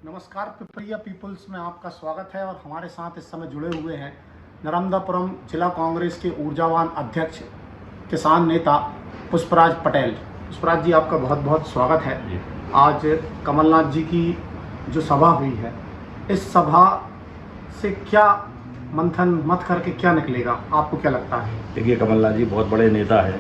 नमस्कार, पिपरिया पीपल्स में आपका स्वागत है और हमारे साथ इस समय जुड़े हुए हैं नर्मदापुरम जिला कांग्रेस के ऊर्जावान अध्यक्ष किसान नेता पुष्पराज पटेल। पुष्पराज जी, आपका बहुत बहुत स्वागत है। आज कमलनाथ जी की जो सभा हुई है, इस सभा से क्या मंथन मत करके क्या निकलेगा, आपको क्या लगता है? देखिए, कमलनाथ जी बहुत बड़े नेता हैं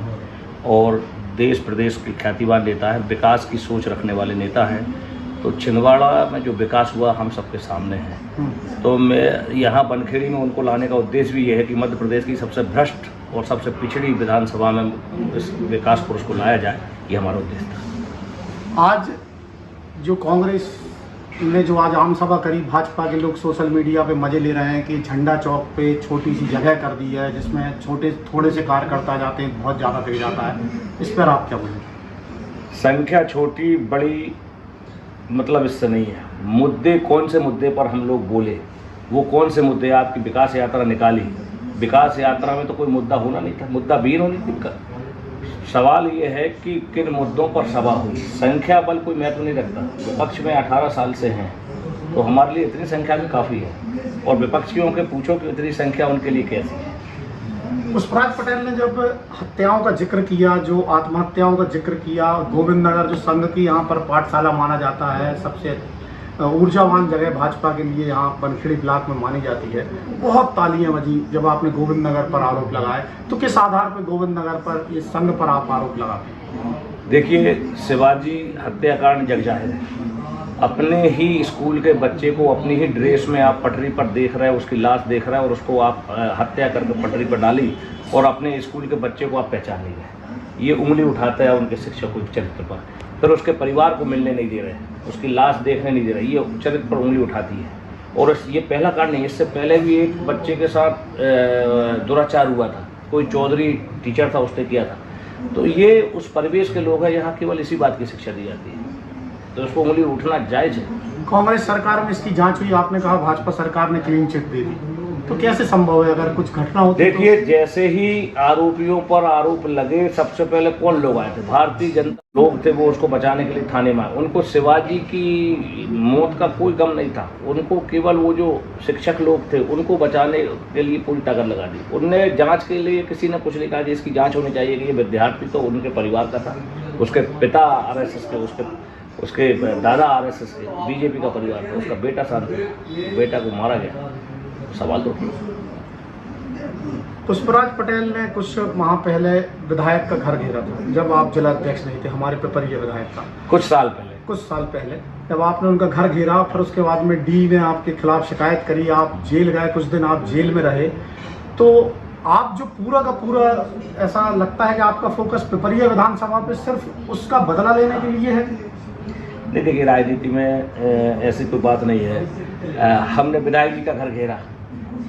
और देश प्रदेश के ख्यातिवान नेता है, विकास की सोच रखने वाले नेता हैं। तो छिंदवाड़ा में जो विकास हुआ हम सबके सामने है। तो मैं यहाँ बनखेड़ी में उनको लाने का उद्देश्य भी ये है कि मध्य प्रदेश की सबसे भ्रष्ट और सबसे पिछड़ी विधानसभा में इस विकास पुरुष को लाया जाए, ये हमारा उद्देश्य था। आज जो कांग्रेस ने जो आज आम सभा करी, भाजपा के लोग सोशल मीडिया पे मजे ले रहे हैं कि झंडा चौक पे छोटी सी जगह कर दी है जिसमें थोड़े से कार्यकर्ता जाते हैं, बहुत ज़्यादा बिक जाता है। इस पर आप क्या बोलेंगे? संख्या छोटी बड़ी मतलब इससे नहीं है। मुद्दे कौन से मुद्दे पर हम लोग बोले, वो कौन से मुद्दे आपकी विकास यात्रा निकाली। विकास यात्रा में तो कोई मुद्दा होना नहीं था, मुद्दा बीन होनी थी। सवाल ये है कि किन मुद्दों पर सभा हुई। संख्या बल कोई महत्व नहीं रखता। विपक्ष में 18 साल से हैं तो हमारे लिए इतनी संख्या भी काफ़ी है, और विपक्षियों के पूछो कि इतनी संख्या उनके लिए कैसी है। पुष्पराज पटेल ने जब हत्याओं का जिक्र किया, जो आत्महत्याओं का जिक्र किया, गोविंद नगर जो संघ की यहाँ पर पाठशाला माना जाता है, सबसे ऊर्जावान जगह भाजपा के लिए यहाँ बनखेड़ी ब्लॉक में मानी जाती है, बहुत तालियां बजी जब आपने गोविंद नगर पर आरोप लगाए। तो किस आधार पर गोविंद नगर पर, ये संघ पर आप आरोप लगाते हैं? देखिए, शिवाजी हत्याकांड जग जाहिर है। अपने ही स्कूल के बच्चे को अपनी ही ड्रेस में आप पटरी पर देख रहे हैं, उसकी लाश देख रहे हैं और उसको आप हत्या करके पटरी पर डाली और अपने स्कूल के बच्चे को आप पहचान नहीं रहे। ये उंगली उठाता है उनके शिक्षकों के चरित्र पर, फिर उसके परिवार को मिलने नहीं दे रहे, उसकी लाश देखने नहीं दे रहे, ये चरित्र पर उंगली उठाती है। और ये पहला कांड नहीं, इससे पहले भी एक बच्चे के साथ दुराचार हुआ था, कोई चौधरी टीचर था, उसने किया था। तो ये उस परिवेश के लोग हैं, यहाँ केवल इसी बात की शिक्षा दी जाती है, तो उसको उंगली उठना जायज़ है। कांग्रेस सरकार में इसकी जांच हुई, आपने कहा भाजपा सरकार ने क्लीन चिट दे दी, तो कैसे संभव है? अगर कुछ घटना होती देखिए, जैसे ही आरोपियों पर आरोप लगे, सबसे पहले कौन लोग आए थे? भारतीय जनता लोग थे, वो उसको बचाने के लिए थाने में आए। उनको शिवाजी की मौत का कोई गम नहीं था, उनको केवल वो जो शिक्षक लोग थे उनको बचाने के लिए पूरी ताकत लगा दी। उनने जांच के लिए किसी ने कुछ नहीं कहा कि इसकी जांच होनी चाहिए कि ये विद्यार्थी तो उनके परिवार का था, उसके पिता RSS के, उसके दादा RSS के, बीजेपी का परिवार था, उसका बेटा शांति, बेटा को मारा गया। सवाल तो पुष्पराज पटेल ने कुछ माह पहले विधायक का घर घेरा था, जब आप जिला अध्यक्ष नहीं थे, हमारे पिपरिया विधायक था। कुछ साल पहले जब आपने उनका घर घेरा, फिर उसके बाद में डी ने आपके खिलाफ शिकायत करी, आप जेल गए, कुछ दिन आप जेल में रहे। तो आप जो पूरा का पूरा ऐसा लगता है कि आपका फोकस पिपरिया विधानसभा पे सिर्फ उसका बदला लेने के लिए है? नहीं, देखिए, राजनीति में ऐसी कोई बात नहीं है। हमने विधायक जी का घर घेरा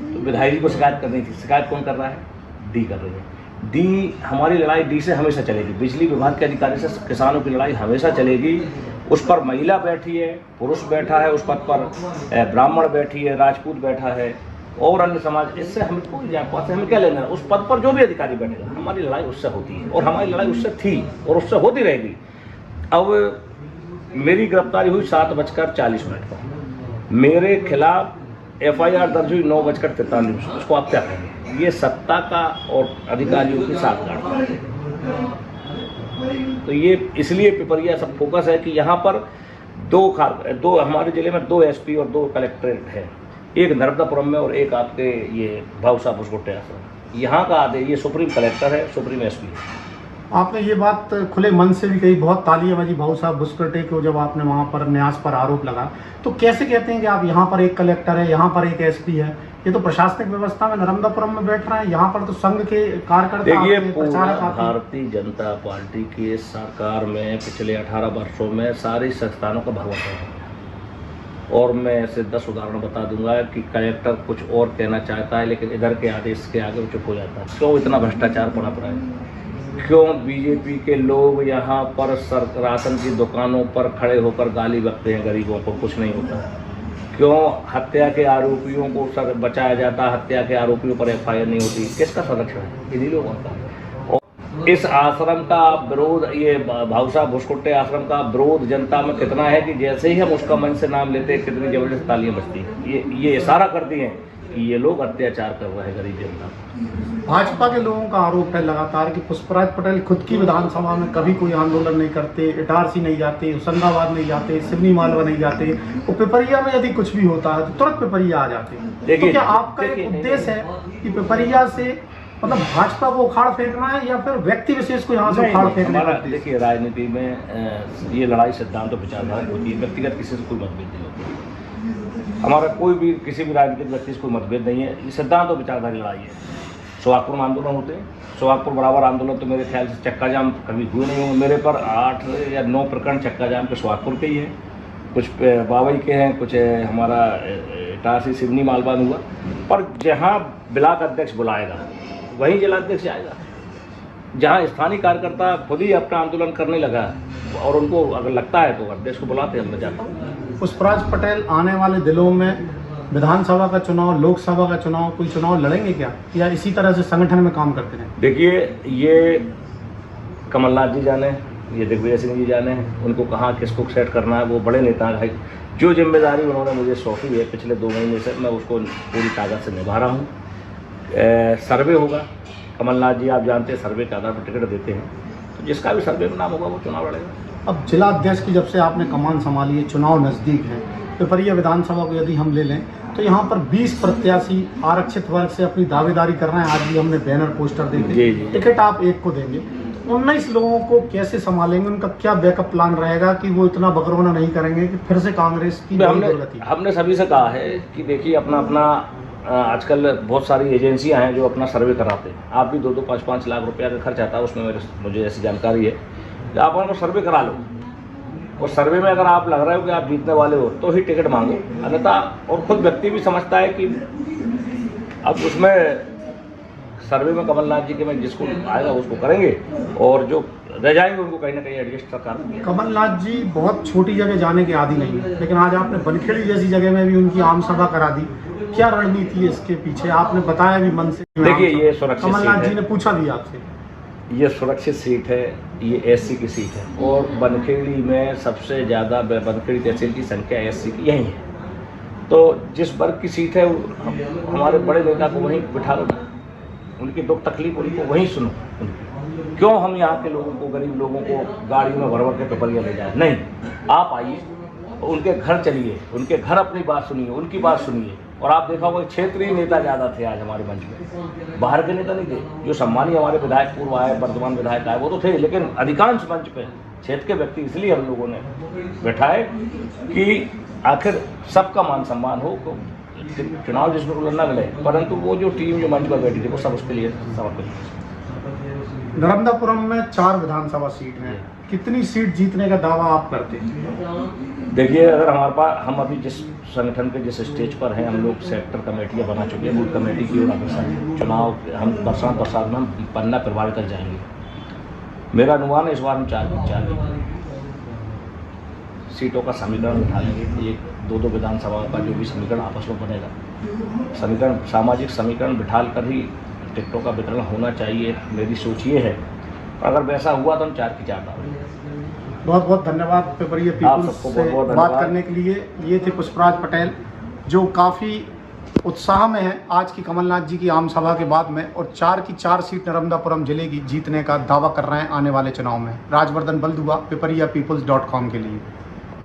तो विधायक जी को शिकायत करनी थी। शिकायत कौन कर रहा है? डी कर रही है। डी, हमारी लड़ाई डी से हमेशा चलेगी। बिजली विभाग के अधिकारी से किसानों की लड़ाई हमेशा चलेगी। उस पर महिला बैठी है, पुरुष बैठा है, उस पद पर ब्राह्मण बैठी है, राजपूत बैठा है और अन्य समाज, इससे हमें कोई जात-पात से हमें क्या लेना है? उस पद पर जो भी अधिकारी बैठेगा, हमारी लड़ाई उससे होती है और हमारी लड़ाई उससे थी और उससे होती रहेगी। अब मेरी गिरफ्तारी हुई 7:40 पर, मेरे खिलाफ FIR दर्ज हुई 9:43। उसको आप क्या कहेंगे? ये सत्ता का और अधिकारियों की साठगांठ है। तो ये इसलिए पिपरिया सब फोकस है कि यहाँ पर दो हमारे जिले में 2 SP और 2 कलेक्ट्रेट है, एक नर्मदापुरम में और एक आपके ये भावसा बुसगुट्टे। यहाँ का आदेश, ये सुप्रीम कलेक्टर है, सुप्रीम SP है। आपने ये बात खुले मन से भी कही, बहुत तालियां बजी भाऊ साहब बुसकटे को जब आपने वहाँ पर न्यास पर आरोप लगा। तो कैसे कहते हैं कि आप यहाँ पर एक कलेक्टर है, यहाँ पर एक SP है? ये तो प्रशासनिक व्यवस्था में नर्मदापुरम में बैठ रहे हैं, यहाँ पर तो संघ के कार्यकर्ता। देखिए, भारतीय जनता पार्टी की सरकार में पिछले 18 वर्षों में सारी संस्थानों का भगवत है। और मैं ऐसे 10 उदाहरण बता दूंगा कि कलेक्टर कुछ और कहना चाहता है लेकिन इधर के आदेश के आगे वो चुप हो जाता है। क्यों इतना भ्रष्टाचार पनप रहा है? क्यों बीजेपी के लोग यहाँ पर राशन की दुकानों पर खड़े होकर गाली बकते हैं गरीबों को, कुछ नहीं होता? क्यों हत्या के आरोपियों को बचाया जाता, हत्या के आरोपियों पर FIR नहीं होती? किसका संरक्षण है? इन्हीं लोगों का। इस आश्रम का विरोध, ये भाऊ साहब भुसकुट्टे आश्रम का विरोध जनता में कितना है कि जैसे ही हम उसका मन से नाम लेते हैं कितनी जबरदस्त तालियां बजती हैं। ये इशारा करती हैं कि ये लोग अत्याचार कर रहे हैं गरीब जनता पर। भाजपा के लोगों का आरोप है लगातार कि पुष्पराज पटेल खुद की विधानसभा में कभी कोई आंदोलन नहीं करते, इटारसी नहीं जाते, होशंगाबाद नहीं जाते, सिवनी मालवा नहीं जाते, और पिपरिया में यदि कुछ भी होता है तो तुरंत पिपरिया आ जाते हैं। तो क्या आपका एक उद्देश्य है कि पिपरिया से मतलब भाजपा को उखाड़ फेंकना है या फिर व्यक्ति विशेष को यहाँ से उखाड़ फेंकना है? देखिए, राजनीति में ये लड़ाई सिद्धांत और विचारधारा होती है, व्यक्तिगत किसी से कोई मतभेद नहीं होती। हमारा कोई भी किसी भी राजनीतिक व्यक्ति से कोई मतभेद नहीं है, ये सिद्धांत और विचारधारा की लड़ाई है। सोहागपुर में आंदोलन होते हैं, सोहागपुर बराबर आंदोलन तो मेरे ख्याल से चक्का जाम कभी हुए नहीं होंगे। मेरे पर 8 या 9 प्रकरण चक्का जाम के सोहागपुर के ही हैं, कुछ बावई के हैं, कुछ हमारा इटारसी सिवनी मालवा में हुआ। पर जहाँ ब्लॉक अध्यक्ष बुलाएगा वहीं जिलाध्यक्ष आएगा। जहाँ स्थानीय कार्यकर्ता खुद ही अपना आंदोलन करने लगा और उनको अगर लगता है तो अध्यक्ष को बुलाते हैं, मैं जाता हूँ। पुष्पराज पटेल आने वाले दिनों में विधानसभा का चुनाव, लोकसभा का चुनाव, कोई चुनाव लड़ेंगे क्या, या इसी तरह से संगठन में काम करते रहें? देखिए, ये कमलनाथ जी जाने, ये दिग्विजय सिंह जी जाने हैं, उनको कहाँ किसको सेट करना है। वो बड़े नेता हैं, जो जिम्मेदारी उन्होंने मुझे सौंपी है पिछले 2 महीने से, मैं उसको पूरी ताकत से निभा रहा हूँ। सर्वे होगा, कमलनाथ जी आप जानते हैं सर्वे के आधार पर टिकट देते हैं, तो जिसका भी सर्वे में नाम होगा वो चुनाव लड़ेगा। अब जिला अध्यक्ष की जब से आपने कमान संभाली है, चुनाव नज़दीक है, पिपरिया विधानसभा को यदि हम ले लें तो यहाँ पर 20 प्रत्याशी आरक्षित वर्ग से अपनी दावेदारी कर रहे हैं। आज भी हमने बैनर पोस्टर देखे, टिकट आप एक को देंगे, 19 लोगों को कैसे संभालेंगे? उनका क्या बैकअप प्लान रहेगा कि वो इतना बकरौना नहीं करेंगे कि फिर से कांग्रेस की हमने सभी से कहा है कि देखिए, अपना आजकल बहुत सारी एजेंसियां हैं जो अपना सर्वे कराते हैं। आप भी 2-2, 5-5 लाख रुपया का खर्च आता है उसमें, मुझे ऐसी जानकारी है कि आप उनको सर्वे करा लो, और सर्वे में अगर आप लग रहे हो कि आप जीतने वाले हो तो ही टिकट मांगो, अन्यथा। और खुद व्यक्ति भी समझता है कि अब उसमें सर्वे में कमलनाथ जी के में जिसको आएगा उसको करेंगे, और जो रह जाएंगे उनको कहीं ना कहीं एडजस्ट सरकार। कमलनाथ जी बहुत छोटी जगह जाने के आदी नहीं है, लेकिन आज आपने बनखेड़ी जैसी जगह में भी उनकी आम सभा करा दी। क्या रणनीति है इसके पीछे? आपने बताया भी मन से। देखिए, ये सुरक्षित, कमलनाथ जी ने पूछा भी आपसे, ये सुरक्षित सीट है, ये एससी की सीट है, और बनखेड़ी में सबसे ज़्यादा बनखेड़ी तहसील की संख्या एससी की यही है। तो जिस वर्ग की सीट है हमारे बड़े नेता को वहीं बिठा लो, उनकी दुख तकलीफ उनको वहीं सुनो। क्यों हम यहाँ के लोगों को, गरीब लोगों को गाड़ी में भर भर के पिपरिया ले जाए? नहीं, आप आइए, उनके घर चलिए, उनके घर अपनी बात सुनिए, उनकी बात सुनिए। और आप देखा होगा क्षेत्रीय नेता ज़्यादा थे आज हमारे मंच में, बाहर के नेता नहीं थे। जो सम्मानीय हमारे विधायक पूर्व आए, वर्तमान विधायक आए, वो तो थे, लेकिन अधिकांश मंच पे क्षेत्र के व्यक्ति इसलिए हम लोगों ने बैठाए कि आखिर सबका मान सम्मान हो। चुनाव जिसको लड़ना लड़े, परंतु वो जो टीम जो मंच पर बैठी थी वो सब उसके लिए समर्पित। नर्मदापुरम में 4 विधानसभा सीट हैं, कितनी सीट जीतने का दावा आप करते हैं? देखिए, अगर हमारे पास, हम अभी जिस संगठन के जिस स्टेज पर हैं, हम लोग सेक्टर कमेटियाँ बना चुके हैं, बूथ कमेटी की ओर अग्रसर हैं। चुनाव हम बरसात में पन्ना प्रभावित तक जाएंगे। मेरा अनुमान है इस बार हम 4 सीटों का समीकरण उठा लेंगे। 1-2 विधानसभा का जो भी समीकरण आपस में बनेगा, समीकरण, सामाजिक समीकरण बिठाल कर ही टिकटों का वितरण होना चाहिए, मेरी सोच ये है। अगर वैसा हुआ तो हम 4 की 4 डालेंगे। बहुत बहुत धन्यवाद पिपरिया पीपल्स से बात करने के लिए। ये थे पुष्पराज पटेल, जो काफ़ी उत्साह में है आज की कमलनाथ जी की आम सभा के बाद में, और 4 की 4 सीट नर्मदापुरम जिले की जीतने का दावा कर रहे हैं आने वाले चुनाव में। राजवर्धन बलदुआ, पिपरिया peoples.com के लिए।